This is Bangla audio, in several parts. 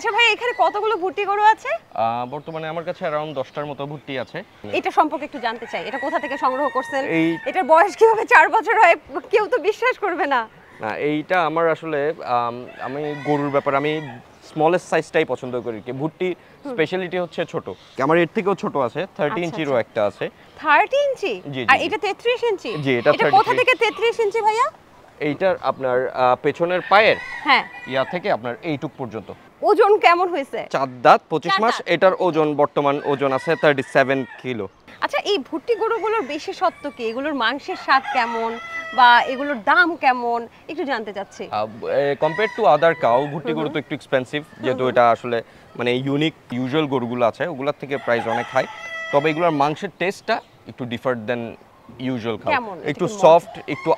আচ্ছা ভাই এখানে কতগুলো ভুট্টি গরু আছে? বর্তমানে আমার কাছে अराउंड 10টার মতো ভুট্টি আছে। এটা সম্পর্কে একটু জানতে চাই। এটা কোথা থেকে সংগ্রহ করছেন? এটার বয়স কিভাবে 4 বছর হয়? কেউ তো বিশ্বাস করবে না। না এইটা আমার আসলে আমি গরুর ব্যাপারে আমি স্মলেস্ট সাইজটাই পছন্দ করি। কি ভুট্টি স্পেশালিটি হচ্ছে ছোট। আমার এর থেকেও ছোট আছে, 30 ইঞ্চিরও একটা আছে। 30 ইঞ্চি? আর এটা 33 ইঞ্চি? জি এটা কোথা থেকে 33 ইঞ্চি ভাইয়া? এইটার আপনার পেছনের পায়ের হ্যাঁ ইয়া থেকে আপনার এইটুক পর্যন্ত। ওজন কেমন হয়েছে? 4 দাঁত 25 মাস। এটার ওজন বর্তমান ওজন আছে 37 কিলো। আচ্ছা এই ভুট্টি গরুগুলোর বিশেষত্ব কি? এগুলোর মাংসের স্বাদ কেমন বা এগুলোর দাম কেমন একটু জানতে চাচ্ছি। কম্পেয়ার টু আদার কাউ ভুট্টি গরু তো একটু এক্সপেন্সিভ, যেহেতু এটা আসলে মানে ইউনিক ইউজুয়াল গরুগুলো আছে ওগুলোর থেকে প্রাইস অনেক হাই। তবে এগুলোর মাংসের টেস্টটা একটু ডিফারেন্ট দেন ইউজুয়াল কাউ। একটু সফট, একটু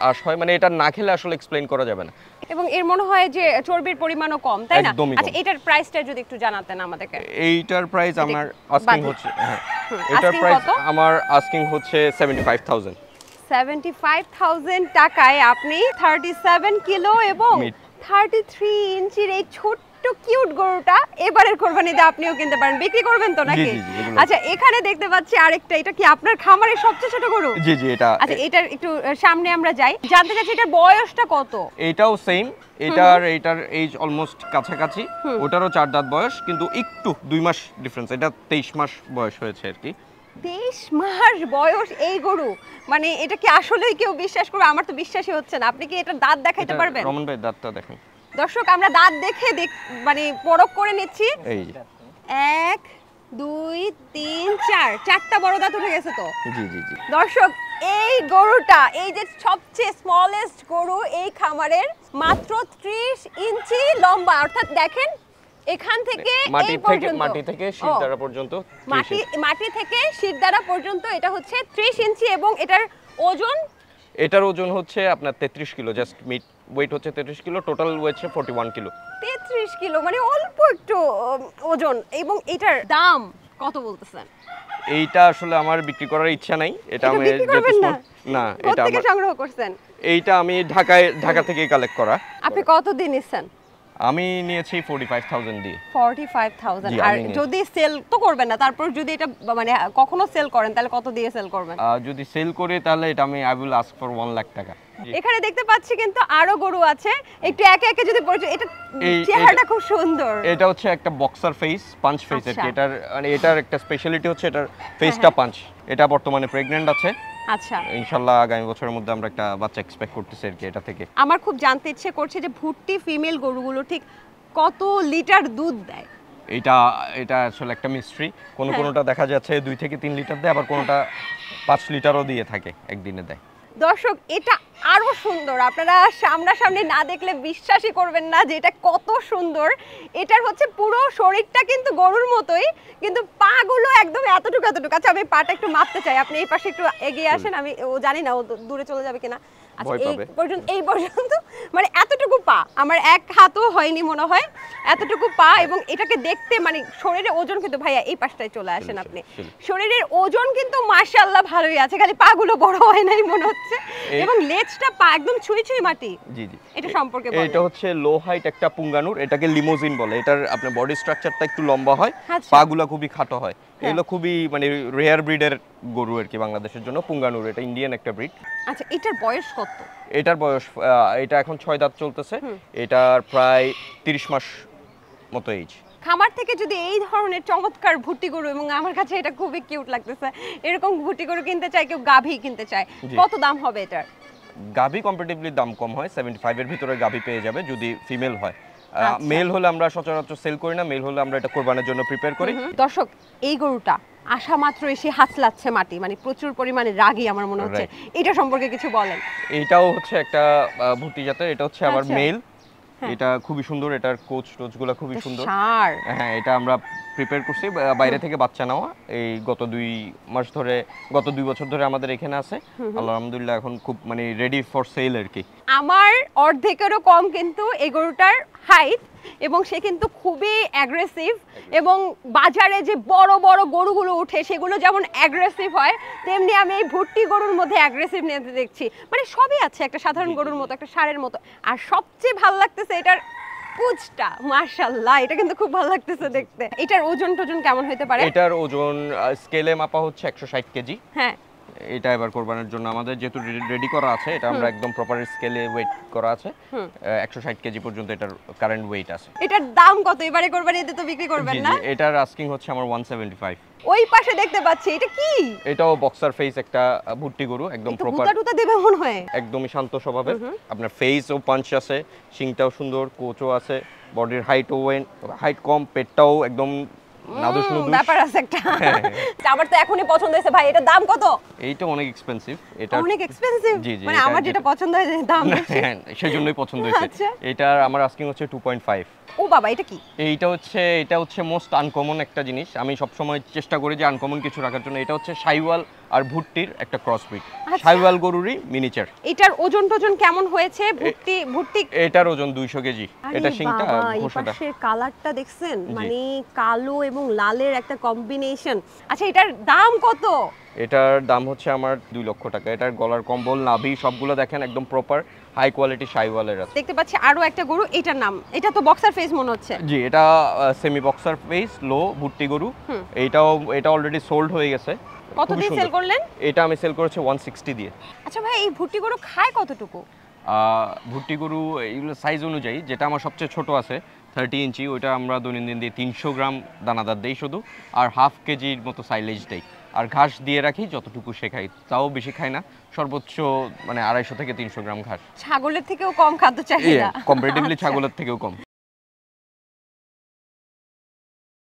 আশ হয়, মানে এটা না খেলে আসলে এক্সপ্লেইন করা যাবে না। এবং এর মনে হয় যে চর্বির পরিমাণও কম, তাই না? আচ্ছা এটার প্রাইসটা যদি একটু জানাতেন আমাদেরকে। এইটার প্রাইস আমার আস্কিং হচ্ছে এটার প্রাইস আমার আস্কিং হচ্ছে 75000। 75000 টাকায় আপনি 37 কিলো এবং 33 ইঞ্চির এই ছোট্ট কিউট গরুটা এবারের কোরবানিতে আপনিও কিনতে পারেন। বিক্রি করবেন তো নাকি? আচ্ছা এখানে দেখতে পাচ্ছি আরেকটা, এটা কি আপনার খামারের সবচেয়ে ছোট গরু? জি জি এটা। আচ্ছা এটার একটু সামনে আমরা যাই, জানতে চাচ্ছি এটার বয়সটা কত? এটাও সেম, এটার এজ অলমোস্ট কাছাকাছি। ওটারও 4 দাঁত বয়স, কিন্তু একটু 2 মাস ডিফারেন্স। এটা 23 মাস বয়স হয়েছে আর কি। 23 মাস বয়স এই গরু, মানে এটা কি আসলেই কেউ বিশ্বাস করবে? আমার তো বিশ্বাসই হচ্ছে না। আপনি কি এটার দাঁত দেখাইতে পারবেন? রমন ভাই দাঁতটা দেখেন। দর্শক আমরা দাঁত দেখে মানে পরখ করে নিচ্ছি। এই 1 2 3 4 চারটা বড় দাঁত উঠে গেছে তো। জি জি জি দর্শক এই গরুটা, এই যে সবচেয়ে স্মলেস্ট গরু এই খামারের, মাত্র 30 ইঞ্চি লম্বা। অর্থাৎ দেখেন এখান থেকে মাটি থেকে শিরদাঁড়া পর্যন্ত, মাটি থেকে শিরদাঁড়া পর্যন্ত এটা হচ্ছে 30 ইঞ্চি এবং এটার ওজন হচ্ছে আপনার 33 কিলো। জাস্ট মিট ওয়েট হচ্ছে 33 কিলো, টোটাল ওয়েট হচ্ছে 41 কিলো। 33 কিলো মানে অল্প একটু ওজন। এবং এটার দাম কত বলতেছেন? এইটা আসলে আমার বিক্রি করার ইচ্ছা নাই। এটা আমি না এটা থেকে সংগ্রহ করছেন? এইটা আমি ঢাকা থেকে কালেক্ট করা। আপনি কত দিন নিছেন? আমি নিয়েছি 45000 দিয়ে। 45000। আর যদি সেল তো করবেন না, তারপর যদি এটা মানে কখনো সেল করেন তাহলে কত দিয়ে সেল করবেন? যদি সেল করি তাহলে এটা আমি I will ask for 1 lakh টাকা। এখানে দেখতে পাচ্ছি কিন্তু আরো গরু আছে, একটু একে একে যদি পরিচয়। এটা চেহারাটা খুব সুন্দর। এটা হচ্ছে একটা বক্সার ফেস, পাঞ্চ ফেস আর কি। এটার একটা স্পেশালিটি হচ্ছে এটার ফেসটা পাঞ্চ। এটা বর্তমানে প্রেগন্যান্ট আছে। আচ্ছা ইনশাআল্লাহ আগামী বছরের মধ্যে আমরা একটা বাচ্চা এক্সপেক্ট করতেছি আর কি এটা থেকে। আমার খুব জানতে ইচ্ছে করছে যে ভুট্টি ফিমেল গরুগুলো ঠিক কত লিটার দুধ দেয়? এটা আসলে একটা মিস্ট্রি। কোনটা দেখা যাচ্ছে 2 থেকে 3 লিটার দেয়, আবার কোনটা 5 লিটারও দিয়ে থাকে একদিনে দেয়। দর্শক এটা আরো সুন্দর, আপনারা সামনাসামনি না দেখলে বিশ্বাসই করবেন না যে এটা কত সুন্দর। এটার হচ্ছে পুরো শরীরটা কিন্তু গরুর মতোই, কিন্তু পাগুলো একদম এতটুকু। আচ্ছা আমি পাটা একটু মাপতে চাই, আপনি এই পাশে একটু এগিয়ে আসেন। আমি জানি না ও দূরে চলে যাবে কিনা। আচ্ছা এই পর্যন্ত মানে এতটুকু পা, আমার এক হাতও হয়নি মনে হয়, এতটুকু পা। এবং এটাকে দেখতে মানে শরীরের ওজন কিন্তু, ভাইয়া এই পাশটায় চলে আসেন আপনি, শরীরের ওজন কিন্তু মাশাআল্লাহ ভালোই আছে, খালি পাগুলো বড় হয় নাই মনে হচ্ছে। এবং লেজটা পা একদম ছুঁই মাটি। জি জি এটা সম্পর্কে বলেন। এটা হচ্ছে লো হাইট একটা পুঙ্গানুর, এটাকে লিমোজিন বলে। এটার আপনার বডি স্ট্রাকচারটা একটু লম্বা হয়, পাগুলো খুবই খাটো হয়। এগুলো খুবই মানে রেয়ার ব্রিডের গরু আর কি বাংলাদেশের জন্য। পুঙ্গানুর এটা ইন্ডিয়ান একটা ব্রিড। আচ্ছা এটার বয়স কত? এটার বয়স এটা এখন 6 দাঁত চলতেছে। এটার প্রায় 30 মাস মতো এজ। খামার থেকে যদি এই ধরনের চমৎকার ভুট্টি গরু, এবং আমার কাছে এটা খুবই কিউট লাগতেছে, এরকম ভুট্টি গরু কিনতে চায়, কেউ গাভী কিনতে চায়, কত দাম হবে এটার? গাভী কম্পারেটিভলি দাম কম হয়, 75 এর ভিতরে গাভী পেয়ে যাবে যদি ফিমেল হয়। মেল হলে আমরা সচরাচর সেল করি না, মেল হলে আমরা এটা কোরবানির জন্য প্রিপেয়ার করি। দর্শক এই গরুটা আসা মাত্র এসে হাঁচলাচ্ছে মাটি, মানে প্রচুর পরিমাণে রাগী আমার মনে হচ্ছে। এটা সম্পর্কে কিছু বলেন। এটাও হচ্ছে একটা ভুট্টি জাতের, এটা হচ্ছে আবার মেল। এটা খুবই সুন্দর, এটার টোচগুলো খুবই সুন্দর। হ্যাঁ এটা আমরা প্রিপেয়ার করছি বাইরে থেকে বাচ্চা নেওয়া। এই গত 2 বছর ধরে আমাদের এখানে আছে। আলহামদুলিল্লাহ এখন খুব মানে রেডি ফর সেল আর কি। আমার অর্ধেকেরও কম কিন্তু এই গরুটার হাইট, এবং সে কিন্তু খুবই অ্যাগ্রেসিভ। এবং বাজারে যে বড় বড় গরুগুলো উঠে সেগুলো যেমন অ্যাগ্রেসিভ হয়, তেমনি আমি এই ভুট্টি গরুর মধ্যে অ্যাগ্রেসিভ নিতে দেখছি। মানে সবই আছে, একটা সাধারণ গরুর মতো, একটা ষাঁড়ের মতো। আর সবচেয়ে ভালো লাগতেছে এটার কুচটা মাশাআল্লাহ, এটা কিন্তু খুব ভালো লাগতেছে দেখতে। এটার ওজন টোজন কেমন হতে পারে? এটার ওজন স্কেলে মাপা হচ্ছে 160 কেজি। হ্যাঁ, এটা এবার কোরবানির জন্য আমাদের যেহেতু রেডি করা আছে, এটা আমরা একদম প্রপার স্কেলে ওয়েট করা আছে। 160 কেজি পর্যন্ত এটার কারেন্ট ওয়েট আছে। এটার দাম কত এবারে কোরবানিতে তো বিক্রি করবেন জি না? জি, এটার আস্কিং হচ্ছে আমার 175। ওই পাশে দেখতে পাচ্ছি, এটা কি? এটাও বক্সার ফেস একটা ভুট্টি গরু, একদম একটু প্রপার, গুতা টুতা দেবে মনে হয়। একদমই শান্ত স্বভাবের। আপনার ফেসও পাঞ্চ আছে, শিংটাও সুন্দর, কোচও আছে, বডির হাইট কম, পেটটাও একদম নাদুস নুদুস। ব্যাপার আছে একটা। আমার তো এখনই পছন্দ হয়েছে ভাই, এটার দাম কত? এইটা অনেক এক্সপেন্সিভ। এটা অনেক এক্সপেন্সিভ? জি জি, মানে এটা আমার যেটা পছন্দ হয় দাম বেশি। হ্যাঁ, সেজন্যই পছন্দ হয়েছে। আচ্ছা। এটার আমার আস্কিং হচ্ছে 2.5। ও বাবা, এটা কি? এটা হচ্ছে মোস্ট আনকমন একটা জিনিস। আমি সবসময় চেষ্টা করি যে আনকমন কিছু রাখার জন্য। এটা হচ্ছে শাইওয়াল আর ভুট্টির একটা ক্রসব্রিড। আচ্ছা। শাইওয়াল গরুরই মিনিচার। এটার ওজন টোজন কেমন হয়েছে? ভুট্টি এটার ওজন 200 কেজি। এটা শিংটা ঘোষাটা। পাশের কালারটা দেখছেন, মানে কালো এবং লালের একটা কম্বিনেশন। আচ্ছা, এটার দাম কত? এটার দাম হচ্ছে আমার 2 লক্ষ টাকা। এটার গলার কম্বল, নাভি সবগুলো দেখেন একদম প্রপার হাই কোয়ালিটি শাইওয়ালের আছে। দেখতে পাচ্ছি আরো একটা গরু, এটার নাম, এটা তো বক্সার ফেস মনে হচ্ছে। জি, এটা সেমি বক্সার ফেস লো ভুট্টি গরু। এটা অলরেডি সোল্ড হয়ে গেছে। কত দিয়ে সেল করলেন? এটা আমি সেল করেছি 160 দিয়ে। আচ্ছা ভাই, এই ভুট্টি গরু খায় কতটুকু? ভুট্টি গরু এগুলো সাইজ অনুযায়ী, যেটা আমার সবচেয়ে ছোট আছে 30 ইঞ্চি, ওইটা আমরা দৈনন্দিন দিয়ে 300 গ্রাম দানাদার দেই শুধু, আর হাফ কেজির মতো সাইলেজ দেই, আর ঘাস দিয়ে রাখি যতটুকু সে খাই, তাও বেশি খাই না, সর্বোচ্চ মানে 250 থেকে 300 গ্রাম ঘাস। ছাগলের থেকেও কম খাদ্য চাহিদা? কম্পারেটিভলি ছাগলের থেকেও কম।